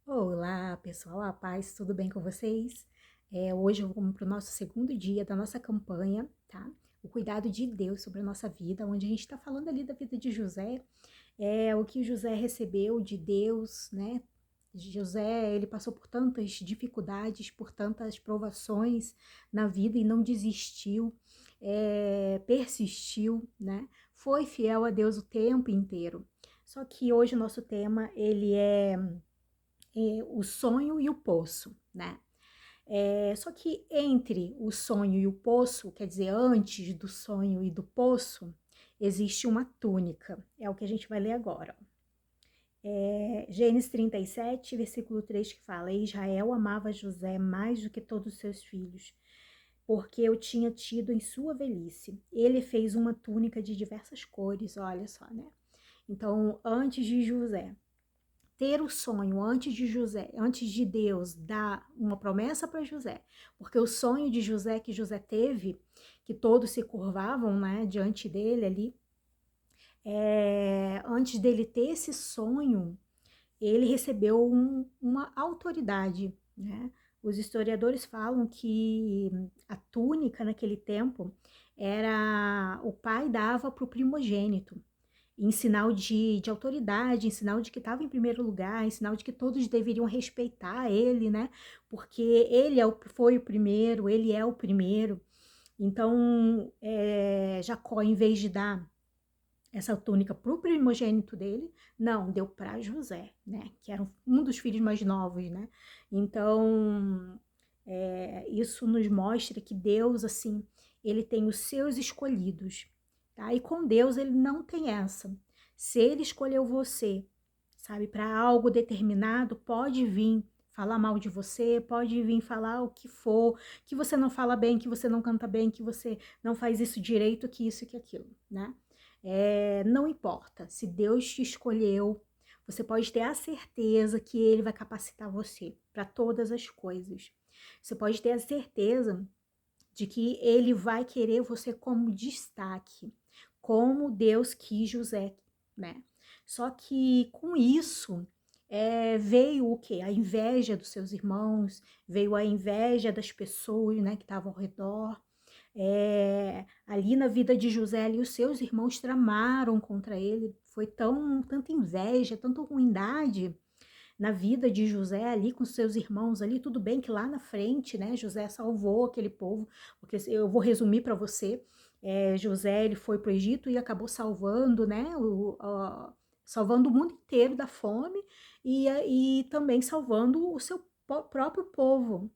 Olá, pessoal, a paz, tudo bem com vocês? Hoje vamos para o nosso segundo dia da nossa campanha, tá? O cuidado de Deus sobre a nossa vida, onde a gente está falando ali da vida de José, o que José recebeu de Deus, né? José, ele passou por tantas dificuldades, por tantas provações na vida e não desistiu, persistiu, né? Foi fiel a Deus o tempo inteiro. Só que hoje o nosso tema, ele é o sonho e o poço, né? Só que entre o sonho e o poço, quer dizer, antes do sonho e do poço, existe uma túnica. É o que a gente vai ler agora. Gênesis 37, versículo 3, que fala: Israel amava José mais do que todos os seus filhos, porque eu tinha tido em sua velhice. Ele fez uma túnica de diversas cores, olha só, né? Então, antes de José ter o sonho antes de José, antes de Deus dar uma promessa para José, porque o sonho de José que José teve, que todos se curvavam, né, diante dele ali, antes dele ter esse sonho, ele recebeu uma autoridade, né? Os historiadores falam que a túnica naquele tempo era o pai dava para o primogênito, em sinal de autoridade, em sinal de que estava em primeiro lugar, em sinal de que todos deveriam respeitar ele, né? Porque ele foi o primeiro, ele é o primeiro. Então, Jacó, em vez de dar essa túnica para o primogênito dele, não, deu para José, né? Que era um dos filhos mais novos, né? Então, isso nos mostra que Deus, assim, ele tem os seus escolhidos, tá? E com Deus ele não tem essa. Se ele escolheu você, sabe, para algo determinado, pode vir falar mal de você, pode vir falar o que for, que você não fala bem, que você não canta bem, que você não faz isso direito, que isso e que aquilo, né? Não importa, se Deus te escolheu, você pode ter a certeza que Ele vai capacitar você para todas as coisas. Você pode ter a certeza de que Ele vai querer você como destaque, como Deus quis José, né? Só que com isso veio o quê? A inveja dos seus irmãos, veio a inveja das pessoas, né, que estavam ao redor. Ali na vida de José, ali, os seus irmãos tramaram contra ele. Foi tanta inveja, tanta ruindade na vida de José ali com seus irmãos ali. Tudo bem que lá na frente, né, José salvou aquele povo, porque eu vou resumir para você. José, ele foi para o Egito e acabou salvando, né, salvando o mundo inteiro da fome e também salvando o seu próprio povo.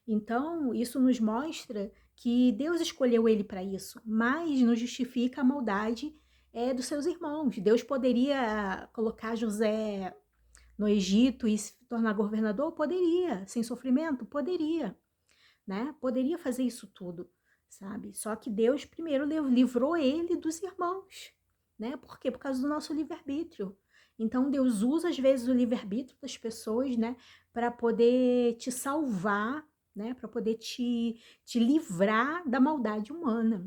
Então, isso nos mostra que Deus escolheu ele para isso, mas não justifica a maldade dos seus irmãos. Deus poderia colocar José no Egito e se tornar governador? Poderia. Sem sofrimento? Poderia, né? Poderia fazer isso tudo, sabe? Só que Deus primeiro livrou ele dos irmãos, né? Por quê? Por causa do nosso livre-arbítrio. Então Deus usa às vezes o livre-arbítrio das pessoas, né, para poder te salvar, né, para poder te livrar da maldade humana.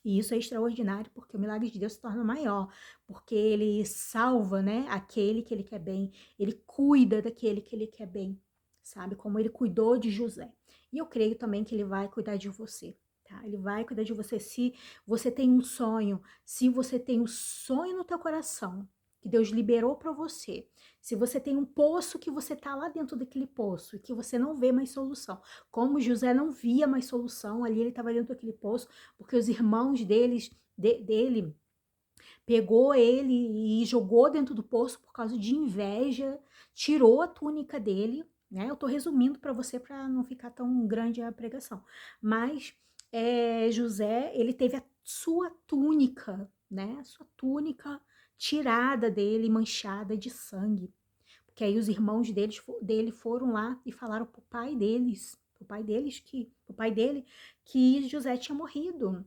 E isso é extraordinário porque o milagre de Deus se torna maior, porque ele salva, né, aquele que ele quer bem, ele cuida daquele que ele quer bem, sabe? Como ele cuidou de José. E eu creio também que ele vai cuidar de você, tá? Ele vai cuidar de você se você tem um sonho, se você tem um sonho no teu coração, que Deus liberou para você. Se você tem um poço que você tá lá dentro daquele poço e que você não vê mais solução. Como José não via mais solução, ali ele estava dentro daquele poço, porque os irmãos dele pegou ele e jogou dentro do poço por causa de inveja, tirou a túnica dele, né? Eu tô resumindo para você para não ficar tão grande a pregação. Mas José, ele teve a sua túnica, né? A sua túnica tirada dele, manchada de sangue. Porque aí os irmãos dele foram lá e falaram pro pai dele que José tinha morrido,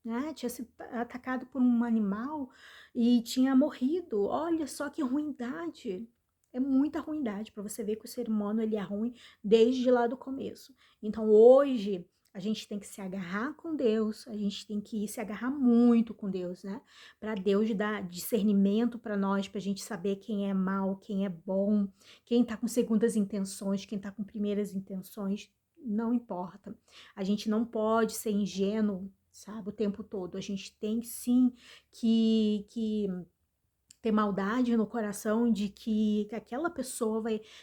né? Tinha sido atacado por um animal e tinha morrido. Olha só que ruindade. É muita ruindade para você ver que o ser humano ele é ruim desde lá do começo. Então hoje A gente tem que se agarrar com Deus, a gente tem que se agarrar muito com Deus, né? Para Deus dar discernimento para nós, para a gente saber quem é mal, quem é bom, quem tá com segundas intenções, quem tá com primeiras intenções, não importa. A gente não pode ser ingênuo, sabe, o tempo todo. A gente tem sim que ter maldade no coração de que aquela pessoa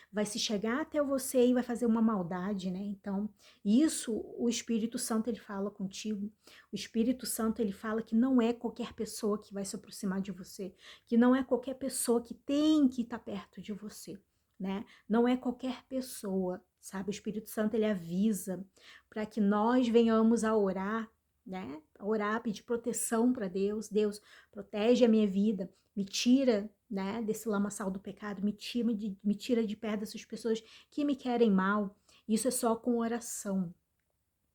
vai se chegar até você e vai fazer uma maldade, né? Então, isso o Espírito Santo ele fala contigo. O Espírito Santo ele fala que não é qualquer pessoa que vai se aproximar de você, que não é qualquer pessoa que tem que estar perto de você, né? Não é qualquer pessoa, sabe? O Espírito Santo ele avisa para que nós venhamos a orar, né? A orar, pedir proteção para Deus. Deus, protege a minha vida, me tira, né, desse lamaçal do pecado, me tira de perto dessas pessoas que me querem mal. Isso é só com oração,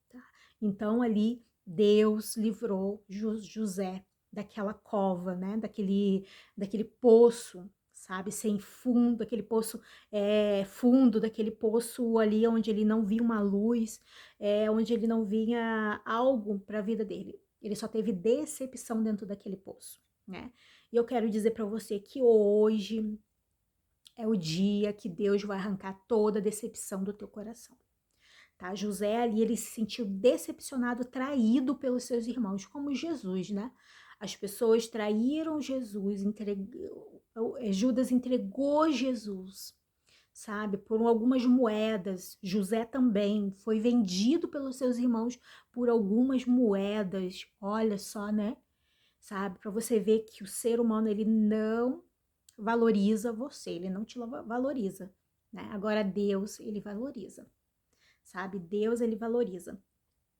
tá? Então ali Deus livrou José daquela cova, né, daquele poço, sabe, sem fundo, aquele poço fundo, daquele poço ali onde ele não via uma luz, onde ele não via algo para a vida dele. Ele só teve decepção dentro daquele poço, né? E eu quero dizer para você que hoje é o dia que Deus vai arrancar toda a decepção do teu coração, tá? José ali, ele se sentiu decepcionado, traído pelos seus irmãos, como Jesus, né? As pessoas traíram Jesus, Judas entregou Jesus, sabe? Por algumas moedas. José também foi vendido pelos seus irmãos por algumas moedas. Olha só, né? Sabe? Para você ver que o ser humano ele não valoriza você, ele não te valoriza, né? Agora Deus, ele valoriza, sabe? Deus, ele valoriza.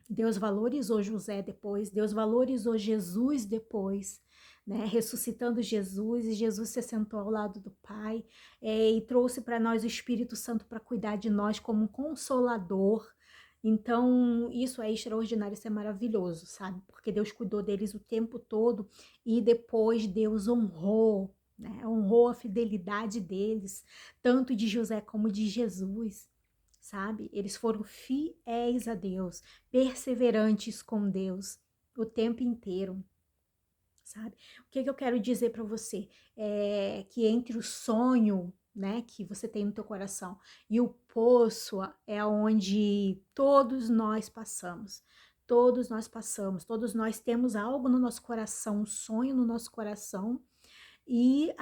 Deus valorizou José depois, Deus valorizou Jesus depois, né? Ressuscitando Jesus, e Jesus se sentou ao lado do Pai, e trouxe para nós o Espírito Santo para cuidar de nós como um consolador. Então, isso é extraordinário, isso é maravilhoso, sabe? Porque Deus cuidou deles o tempo todo e depois Deus honrou, né? Honrou a fidelidade deles, tanto de José como de Jesus, sabe? Eles foram fiéis a Deus, perseverantes com Deus o tempo inteiro, sabe? O que eu quero dizer para você é que entre o sonho, né, que você tem no teu coração e o poço é onde todos nós passamos. Todos nós passamos, todos nós temos algo no nosso coração, um sonho no nosso coração, e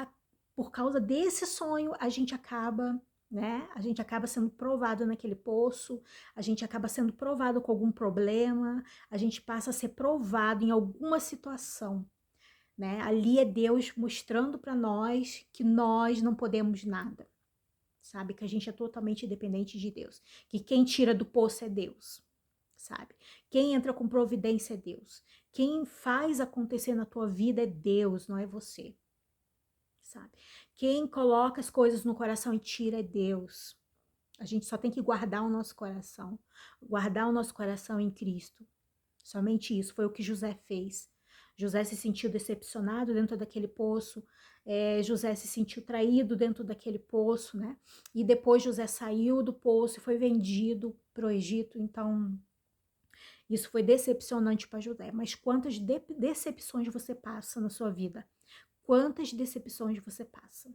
por causa desse sonho a gente acaba, né? A gente acaba sendo provado naquele poço, a gente acaba sendo provado com algum problema, a gente passa a ser provado em alguma situação, né? Ali é Deus mostrando para nós que nós não podemos nada, sabe? Que a gente é totalmente dependente de Deus, que quem tira do poço é Deus, sabe? Quem entra com providência é Deus, quem faz acontecer na tua vida é Deus, não é você, sabe? Quem coloca as coisas no coração e tira é Deus. A gente só tem que guardar o nosso coração em Cristo. Somente isso foi o que José fez. José se sentiu decepcionado dentro daquele poço, José se sentiu traído dentro daquele poço, né? E depois José saiu do poço e foi vendido para o Egito. Então, isso foi decepcionante para José. Mas quantas decepções você passa na sua vida? Quantas decepções você passa,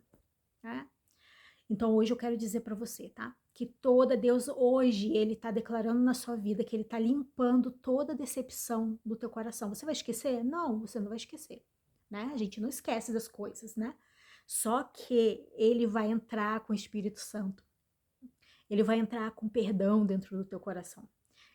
né? Então hoje eu quero dizer para você, tá? Que Deus hoje, ele tá declarando na sua vida que ele tá limpando toda a decepção do teu coração. Você vai esquecer? Não, você não vai esquecer, né? A gente não esquece das coisas, né? Só que ele vai entrar com o Espírito Santo. Ele vai entrar com perdão dentro do teu coração.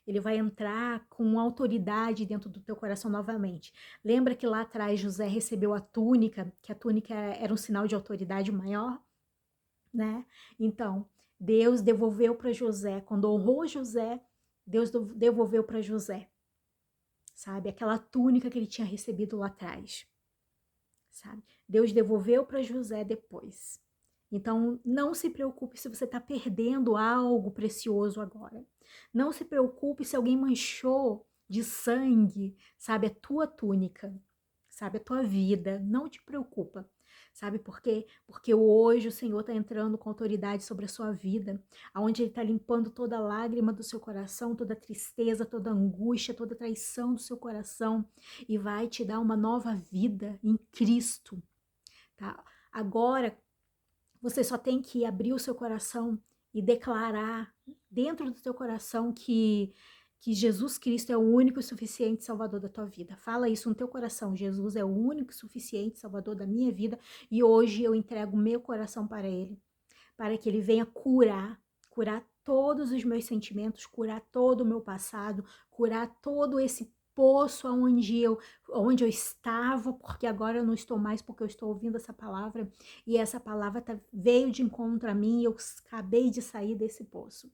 Ele vai entrar com autoridade dentro do teu coração novamente. Lembra que lá atrás José recebeu a túnica, que a túnica era um sinal de autoridade maior, né? Então, Deus devolveu para José, quando honrou José, Deus devolveu para José, sabe? Aquela túnica que ele tinha recebido lá atrás, sabe? Deus devolveu para José depois. Então, não se preocupe se você está perdendo algo precioso agora. Não se preocupe se alguém manchou de sangue, sabe, a tua túnica, sabe, a tua vida. Não te preocupa. Sabe por quê? Porque hoje o Senhor está entrando com autoridade sobre a sua vida, aonde Ele está limpando toda lágrima do seu coração, toda tristeza, toda angústia, toda traição do seu coração e vai te dar uma nova vida em Cristo, tá? Agora, você só tem que abrir o seu coração e declarar dentro do teu coração que Jesus Cristo é o único e suficiente Salvador da tua vida. Fala isso no teu coração. Jesus é o único e suficiente Salvador da minha vida e hoje eu entrego o meu coração para Ele, para que Ele venha curar todos os meus sentimentos, curar todo o meu passado, curar todo esse poço onde eu estava, porque agora eu não estou mais, porque eu estou ouvindo essa palavra, e essa palavra veio de encontro a mim e eu acabei de sair desse poço.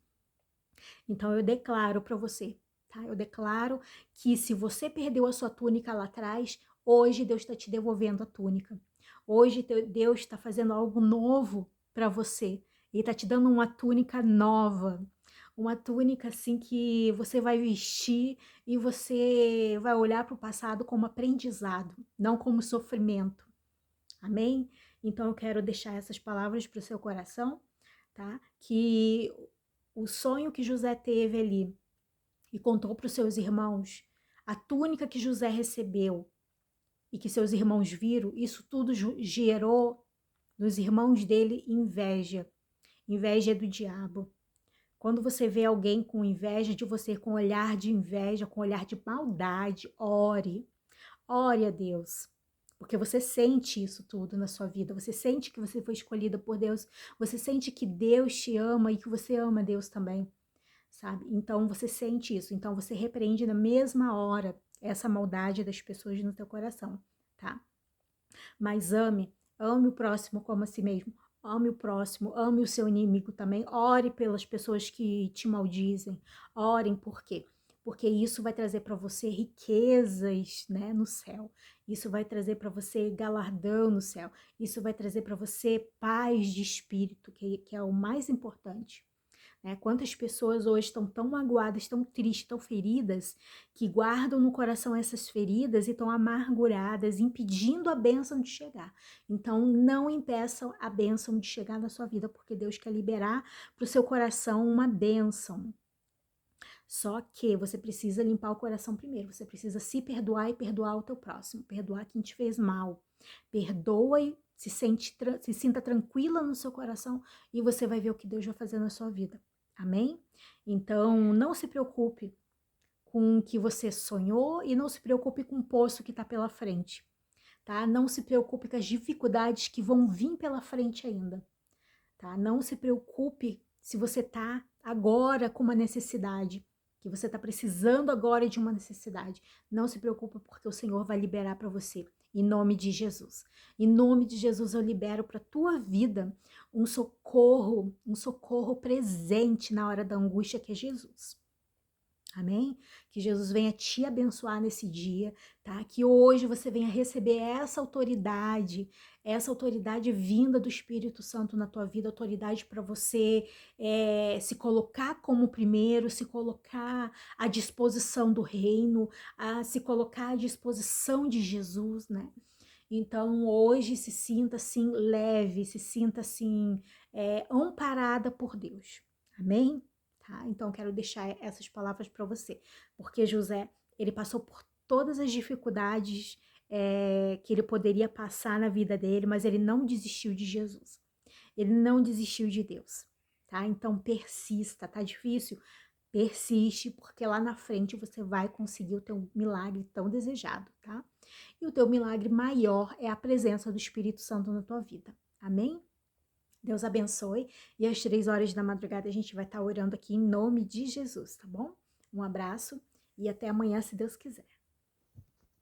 Então eu declaro para você, tá? Eu declaro que se você perdeu a sua túnica lá atrás, hoje Deus está te devolvendo a túnica. Hoje Deus está fazendo algo novo para você. Ele está te dando uma túnica nova. Uma túnica assim que você vai vestir e você vai olhar para o passado como aprendizado, não como sofrimento. Amém? Então eu quero deixar essas palavras para o seu coração, tá? Que o sonho que José teve ali e contou para os seus irmãos, a túnica que José recebeu e que seus irmãos viram, isso tudo gerou nos irmãos dele inveja. Inveja do diabo. Quando você vê alguém com inveja de você, com olhar de inveja, com olhar de maldade, ore. Ore a Deus. Porque você sente isso tudo na sua vida. Você sente que você foi escolhida por Deus. Você sente que Deus te ama e que você ama Deus também. Sabe? Então você sente isso. Então você repreende na mesma hora essa maldade das pessoas no teu coração, tá? Mas ame o próximo como a si mesmo. Ame o próximo, ame o seu inimigo também. Ore pelas pessoas que te maldizem. Orem por quê? Porque isso vai trazer para você riquezas, né, no céu. Isso vai trazer para você galardão no céu. Isso vai trazer para você paz de espírito, que é o mais importante. Né? Quantas pessoas hoje estão tão magoadas, tão tristes, tão feridas, que guardam no coração essas feridas e estão amarguradas, impedindo a bênção de chegar. Então, não impeçam a bênção de chegar na sua vida, porque Deus quer liberar para o seu coração uma bênção. Só que você precisa limpar o coração primeiro, você precisa se perdoar e perdoar o teu próximo, perdoar quem te fez mal. Perdoa e se sinta tranquila no seu coração e você vai ver o que Deus vai fazer na sua vida. Amém? Então, não se preocupe com o que você sonhou e não se preocupe com o poço que está pela frente, tá? Não se preocupe com as dificuldades que vão vir pela frente ainda, tá? Não se preocupe se você está agora com uma necessidade, que você está precisando agora de uma necessidade. Não se preocupe porque o Senhor vai liberar para você. Em nome de Jesus. Em nome de Jesus eu libero para a tua vida um socorro presente na hora da angústia que é Jesus. Amém? Que Jesus venha te abençoar nesse dia, tá? Que hoje você venha receber essa autoridade vinda do Espírito Santo na tua vida, autoridade para você se colocar como primeiro, se colocar à disposição do reino, se colocar à disposição de Jesus, né? Então hoje se sinta assim leve, se sinta assim amparada por Deus. Amém? Tá? Então, quero deixar essas palavras para você, porque José, ele passou por todas as dificuldades que ele poderia passar na vida dele, mas ele não desistiu de Jesus, ele não desistiu de Deus, tá? Então, persista, tá difícil? Persiste, porque lá na frente você vai conseguir o teu milagre tão desejado, tá? E o teu milagre maior é a presença do Espírito Santo na tua vida, amém? Deus abençoe. E às 3 horas da madrugada a gente vai estar orando aqui em nome de Jesus, tá bom? Um abraço e até amanhã, se Deus quiser.